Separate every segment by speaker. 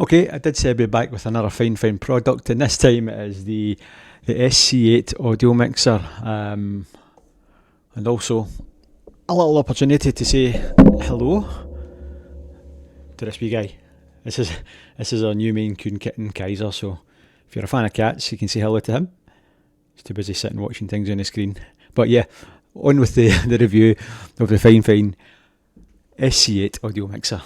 Speaker 1: Okay, I did say I'd be back with another fine product, and this time it is the SC8 audio mixer, and also a little opportunity to say hello to this wee guy. This is our new Maine Coon kitten, Kaiser, so if you're a fan of cats, you can say hello to him. He's too busy sitting watching things on the screen. But yeah, on with the review of the fine SC8 audio mixer.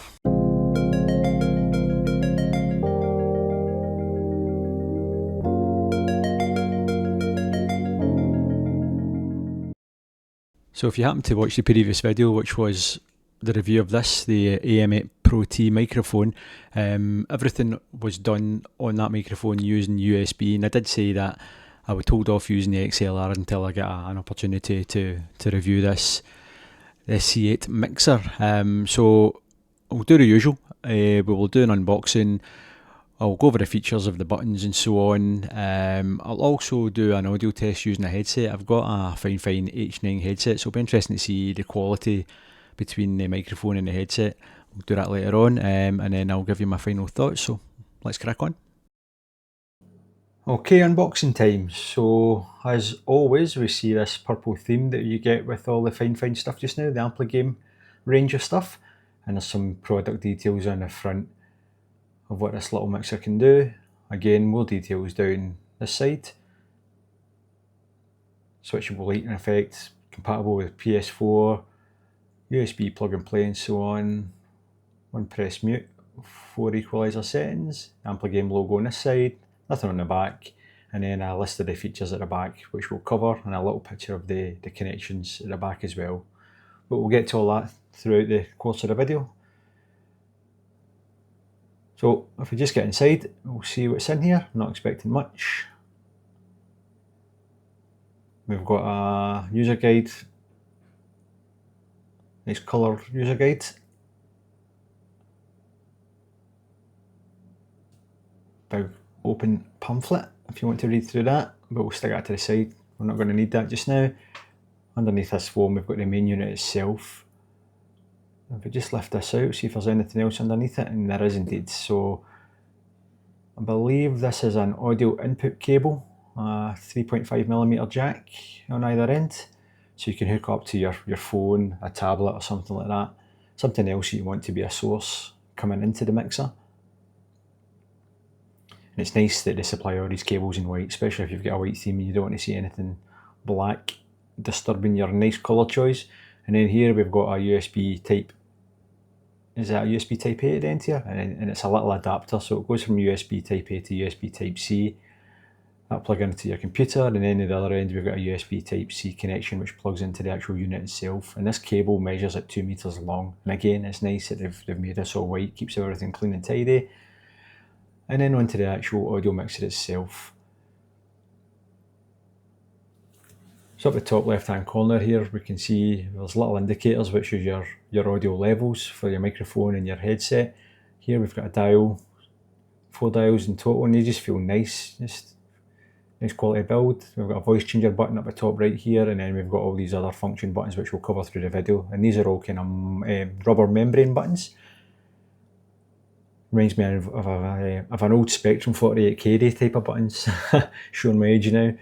Speaker 1: So if you happen to watch the previous video, which was the review of this, the AM8 Pro T microphone, everything was done on that microphone using USB, and I did say that I would hold off using the XLR until I get an opportunity to review this SC8 mixer. So we'll do the usual. We will do an unboxing. I'll go over the features of the buttons and so on. I'll also do an audio test using a headset. I've got a Fifine H9 headset, so it'll be interesting to see the quality between the microphone and the headset. We'll do that later on, and then I'll give you my final thoughts, so let's crack on. Okay, unboxing time. So as always, we see this purple theme that you get with all the Fifine stuff just now, the AmpliGame range of stuff, and there's some product details on the front of what this little mixer can do. Again, more details down this side. Switchable lighting effect, compatible with PS4, USB plug and play and so on. One press mute, 4 equaliser settings, AmpliGame logo on this side, nothing on the back, and then a list of the features at the back which we'll cover, and a little picture of the connections at the back as well. But we'll get to all that throughout the course of the video. So if we just get inside, we'll see what's in here. I'm not expecting much. We've got a user guide, nice colour user guide. Big open pamphlet if you want to read through that, but we'll stick that to the side. We're not going to need that just now. Underneath this foam we've got the main unit itself. If we just lift this out, see if there's anything else underneath it, and there is indeed. So I believe this is an audio input cable, 3.5mm jack on either end, so you can hook up to your phone, a tablet or something like that, something else you want to be a source coming into the mixer. And it's nice that they supply all these cables in white, especially if you've got a white theme and you don't want to see anything black disturbing your nice colour choice. And then here we've got a USB type, is that a USB type A at the end here? And it's a little adapter, so it goes from USB type A to USB type C. That plug into your computer, and then at the other end we've got a USB type C connection which plugs into the actual unit itself. And this cable measures at 2 meters long. And again, it's nice that they've made this all white, keeps everything clean and tidy. And then onto the actual audio mixer itself. So up the top left hand corner here we can see there's little indicators which is your audio levels for your microphone and your headset. Here we've got a dial, 4 dials in total, and they just feel nice, just nice quality build. We've got a voice changer button up the top right here, and then we've got all these other function buttons which we'll cover through the video, and these are all kind of rubber membrane buttons. Reminds me of an old Spectrum 48KD type of buttons, showing my age now.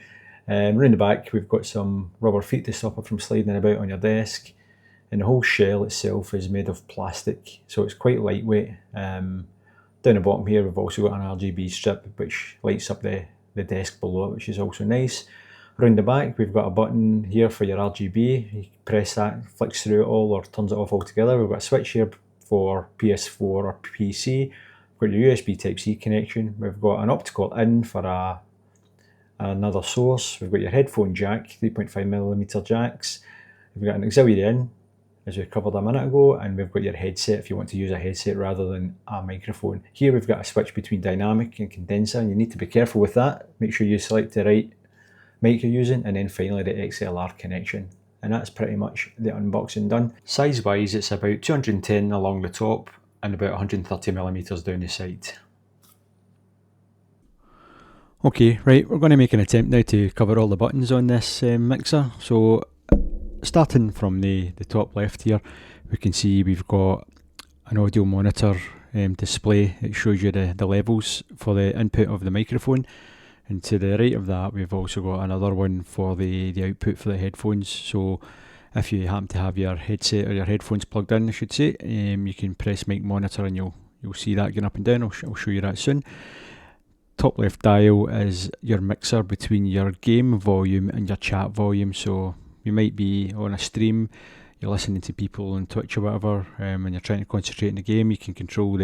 Speaker 1: Around the back we've got some rubber feet to stop it from sliding about on your desk, and the whole shell itself is made of plastic, so it's quite lightweight. Down the bottom here we've also got an RGB strip which lights up the desk below it, which is also nice. Around the back we've got a button here for your RGB. You press that, flicks through it all or turns it off altogether. We've got a switch here for PS4 or PC. We've got your USB type C connection. We've got an optical in for another source. We've got your headphone jack, 3.5mm jacks. We've got an auxiliary in, as we covered a minute ago, and we've got your headset if you want to use a headset rather than a microphone. Here we've got a switch between dynamic and condenser, and you need to be careful with that. Make sure you select the right mic you're using, and then finally the XLR connection. And that's pretty much the unboxing done. Size wise it's about 210 along the top and about 130mm down the side. Okay, right, we're going to make an attempt now to cover all the buttons on this mixer. So starting from the top left here, we can see we've got an audio monitor display. It shows you the levels for the input of the microphone. And to the right of that, we've also got another one for the output for the headphones. So if you happen to have your headset or your headphones plugged in, I should say, you can press mic monitor and you'll see that going up and down. I'll show you that soon. Top left dial is your mixer between your game volume and your chat volume. So you might be on a stream, you're listening to people on Twitch or whatever, and you're trying to concentrate in the game. You can control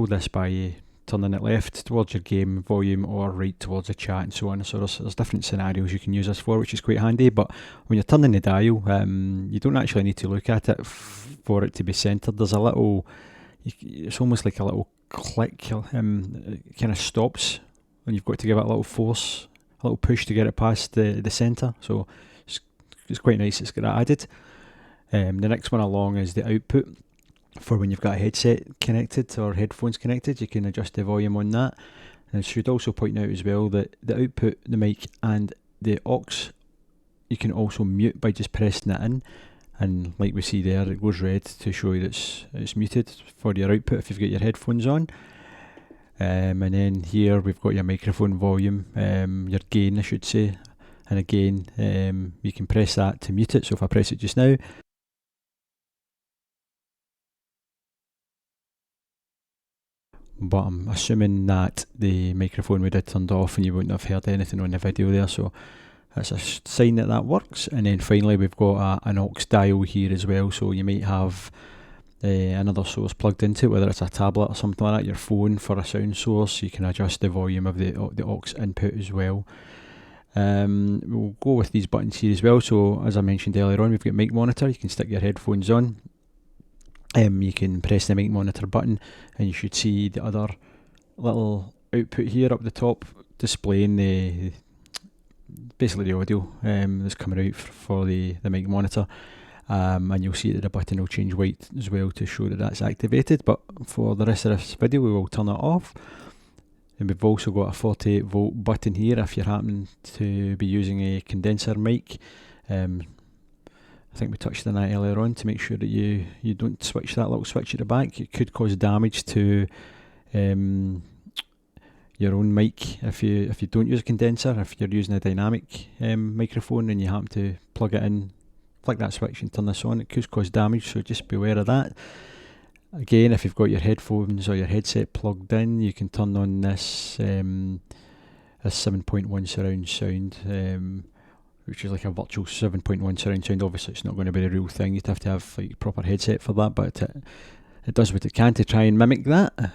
Speaker 1: this by turning it left towards your game volume or right towards the chat and so on. So there's different scenarios you can use this for, which is quite handy. But when you're turning the dial, you don't actually need to look at it for it to be centered. There's a little, it's almost like a little click, it kind of stops when you've got to give it a little force, a little push to get it past the center. So it's quite nice it's got that added. The next one along is the output. For when you've got a headset connected or headphones connected, you can adjust the volume on that. And I should also point out as well that the output, the mic and the aux, you can also mute by just pressing it in. And like we see there, it goes red to show you that it's muted for your output if you've got your headphones on. And then here we've got your microphone volume, your gain I should say. And again, you can press that to mute it. So if I press it just now, but I'm assuming that the microphone would have turned off and you wouldn't have heard anything on the video there, so that's a sign that works. And then finally we've got an aux dial here as well, so you might have another source plugged into it, whether it's a tablet or something like that, your phone for a sound source. You can adjust the volume of the aux input as well. We'll go with these buttons here as well. So as I mentioned earlier on, we've got mic monitor. You can stick your headphones on. You can press the mic monitor button and you should see the other little output here up the top displaying basically the audio that's coming out for the mic monitor, and you'll see that the button will change white as well to show that that's activated. But for the rest of this video we will turn it off. And we've also got a 48 volt button here if you're happening to be using a condenser mic. I think we touched on that earlier on, to make sure that you don't switch that little switch at the back. It could cause damage to your own mic if you don't use a condenser. If you're using a dynamic microphone and you happen to plug it in, flick that switch and turn this on, it could cause damage, so just beware of that. Again, if you've got your headphones or your headset plugged in, you can turn on this 7.1 surround sound, which is like a virtual 7.1 surround sound. Obviously it's not going to be the real thing, you'd have to have like a proper headset for that, but it does what it can to try and mimic that.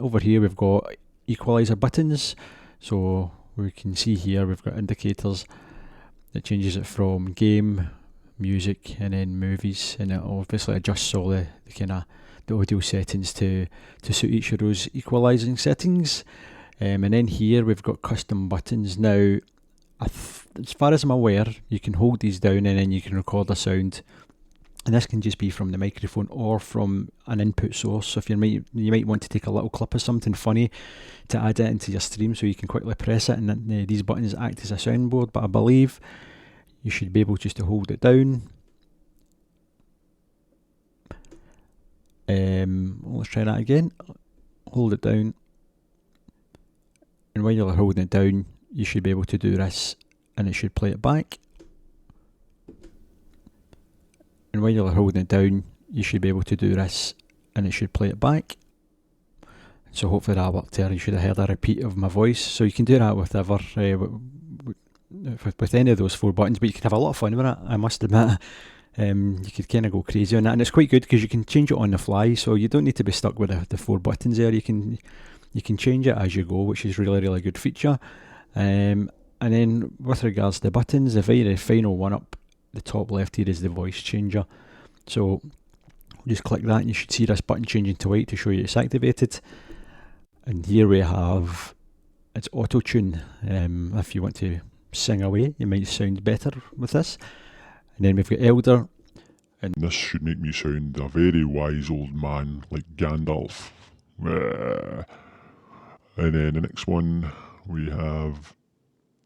Speaker 1: Over here we've got equalizer buttons, so we can see here we've got indicators that changes it from game, music and then movies, and it obviously adjusts all the kind of the audio settings to suit each of those equalizing settings. And then here we've got custom buttons. Now as far as I'm aware, you can hold these down and then you can record a sound, and this can just be from the microphone or from an input source. So if you might want to take a little clip of something funny to add it into your stream, so you can quickly press it and then these buttons act as a soundboard. But I believe you should be able just to hold it down. Let's try that again. Hold it down, and while you're holding it down you should be able to do this and it should play it back. And while you're holding it down you should be able to do this and it should play it back. So hopefully that worked there. You should have heard a repeat of my voice. So you can do that with any of those four buttons, but you can have a lot of fun with it, I must admit. You could kind of go crazy on that, and it's quite good because you can change it on the fly, so you don't need to be stuck with the four buttons there. You can change it as you go, which is really good feature. And then with regards to the buttons, the very final one up the top left here is the voice changer. So just click that and you should see this button changing to white to show you it's activated. And here we have it's auto tune. If you want to sing away, you might sound better with this. And then we've got Elder.
Speaker 2: And this should make me sound a very wise old man like Gandalf. And then the next one we have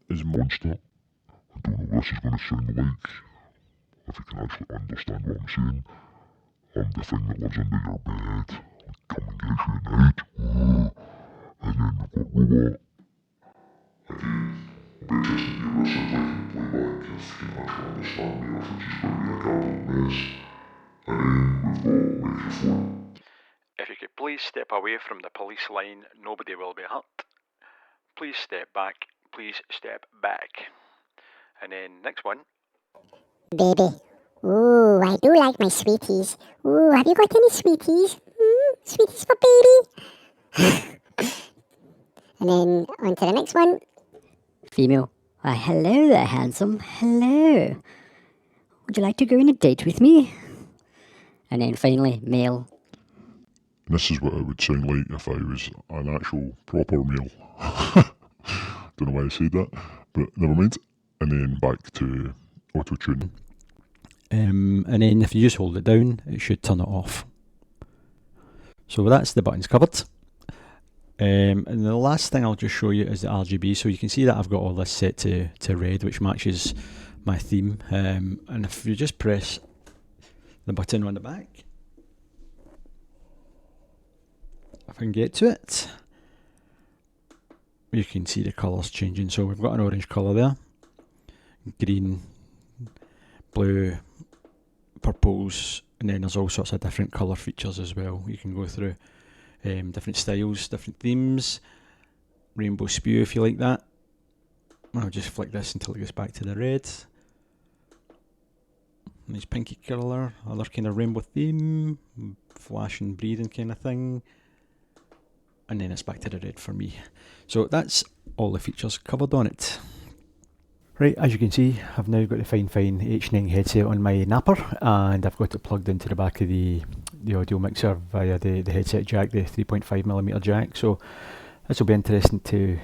Speaker 2: is Monster. I don't know what this is going to sound like, if you can actually understand what I'm saying. The thing that lives under your bed, come and get you tonight. And then we've got Robot.
Speaker 1: If you could please step away from the police line, nobody will be hurt. Please step back, please step back. And then next one.
Speaker 3: Baby. Ooh, I do like my sweeties. Ooh, have you got any sweeties? Sweeties for baby. And then on to the next one.
Speaker 4: Female. Why, hello there, handsome. Hello. Would you like to go on a date with me? And then finally, male.
Speaker 2: This is what it would sound like if I was an actual proper male. Don't know why I said that, but never mind. And then back to auto-tune.
Speaker 1: And then if you just hold it down, it should turn it off. So that's the buttons covered. And the last thing I'll just show you is the RGB. So you can see that I've got all this set to red, which matches my theme. And if you just press the button on the back, if I can get to it, you can see the colours changing. So we've got an orange colour there, green, blue, purples, and then there's all sorts of different colour features as well. You can go through different styles, different themes, rainbow spew if you like that. I'll just flick this until it goes back to the red. Nice pinky colour, other kind of rainbow theme, flash and breathing kind of thing. And then it's back to the red for me. So that's all the features covered on it. Right, as you can see, I've now got the Fifine H9 headset on my napper, and I've got it plugged into the back of the audio mixer via the headset jack, the 3.5mm jack. So this will be interesting to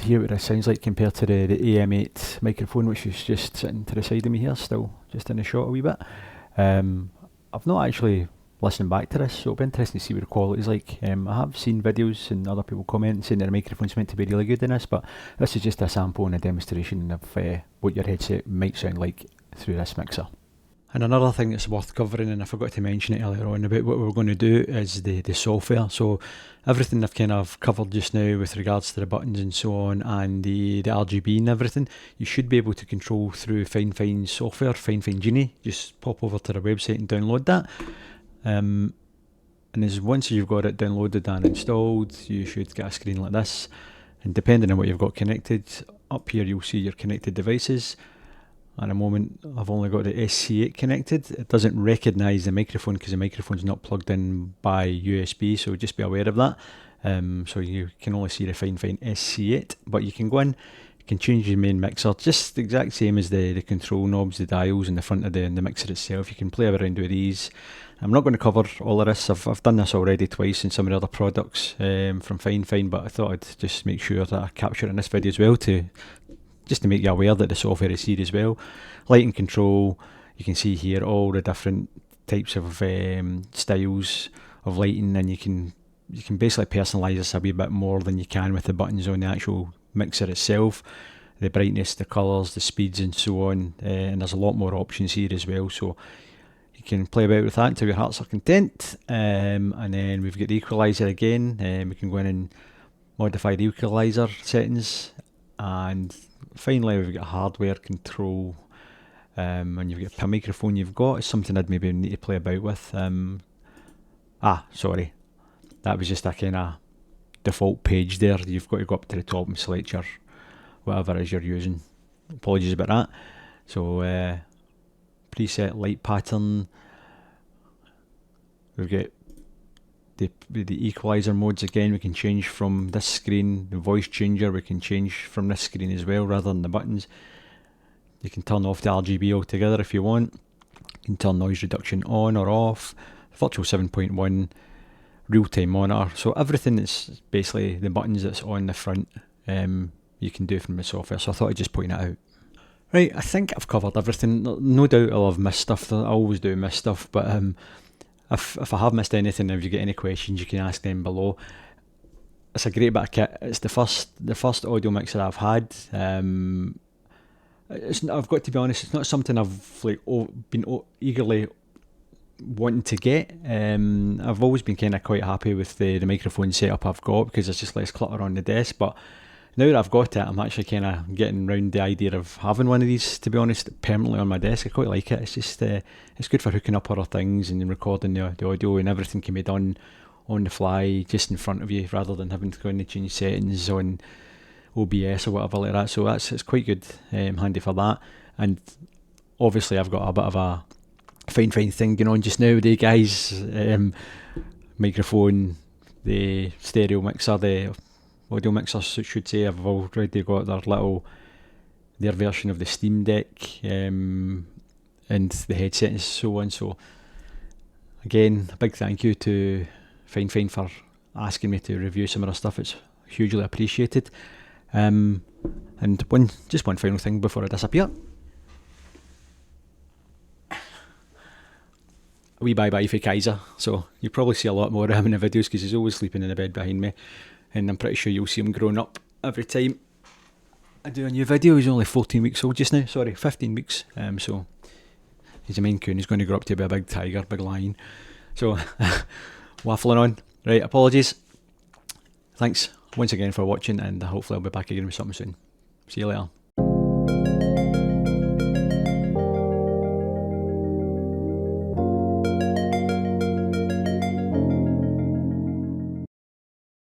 Speaker 1: hear what this sounds like compared to the AM8 microphone, which is just sitting to the side of me here, still just in the shot a wee bit. I've not actually listened back to this, so it'll be interesting to see what the quality is like. I have seen videos and other people commenting saying that the microphone's meant to be really good in this, but this is just a sample and a demonstration of what your headset might sound like through this mixer. And another thing that's worth covering, and I forgot to mention it earlier on about what we're going to do, is the software. So everything I've kind of covered just now with regards to the buttons and so on, and the RGB and everything, you should be able to control through Fifine's software, Fifine Genie. Just pop over to their website and download that. And as once you've got it downloaded and installed, you should get a screen like this, and depending on what you've got connected, up here you'll see your connected devices. At the moment I've only got the SC8 connected. It doesn't recognise the microphone because the microphone's not plugged in by USB, so just be aware of that. So you can only see the Fifine SC8, but you can go in, you can change your main mixer, just the exact same as the control knobs, the dials in the front of the mixer itself. You can play around with these. I'm not going to cover all of this. I've done this already twice in some of the other products from Fifine, but I thought I'd just make sure that I capture it in this video as well, just to make you aware that the software is here as well. Lighting control, you can see here all the different types of styles of lighting, and you can basically personalise this a wee bit more than you can with the buttons on the actual mixer itself. The brightness, the colours, the speeds and so on, and there's a lot more options here as well, so you can play about with that until your hearts are content. And then we've got the equaliser again. We can go in and modify the equaliser settings, and finally we've got hardware control. And you've got per microphone you've got. It's something I'd maybe need to play about with. Sorry, that was just a kind of default page there. You've got to go up to the top and select your whatever it is you're using. Apologies about that. So preset light pattern. We've got the equaliser modes again. We can change from this screen. The voice changer we can change from this screen as well rather than the buttons. You can turn off the RGB altogether if you want. You can turn noise reduction on or off. Virtual 7.1, real-time monitor. So everything that's basically the buttons that's on the front, you can do from the software. So I thought I'd just point it out. Right, I think I've covered everything. No doubt I'll have missed stuff. I always do miss stuff, but if I have missed anything, if you get any questions, you can ask them below. It's a great bit of kit. It's the first audio mixer I've had. I've got to be honest, it's not something I've been eagerly wanting to get. I've always been kind of quite happy with the microphone setup I've got, because there's just less clutter on the desk, but now that I've got it, I'm actually kind of getting round the idea of having one of these, to be honest, permanently on my desk. I quite like it. It's just, it's good for hooking up other things and recording the audio, and everything can be done on the fly, just in front of you, rather than having to go in and change settings on OBS or whatever like that. So it's quite good, handy for that. And obviously I've got a bit of a fine thing going on just now, guys. Microphone, the stereo mixer, the audio mixer, should say, I've already got their version of the Steam Deck, and the headset and so on. So again, a big thank you to Fifine for asking me to review some of their stuff. It's hugely appreciated. And one final thing before I disappear. A wee bye for Kaiser. So you'll probably see a lot more of him in the videos, because he's always sleeping in the bed behind me, and I'm pretty sure you'll see him growing up every time I do a new video. He's only 14 weeks old just now, 15 weeks. So he's a Maine Coon. He's going to grow up to be a big tiger, big lion. So waffling on. Right, apologies. Thanks once again for watching, and hopefully I'll be back again with something soon. See you later.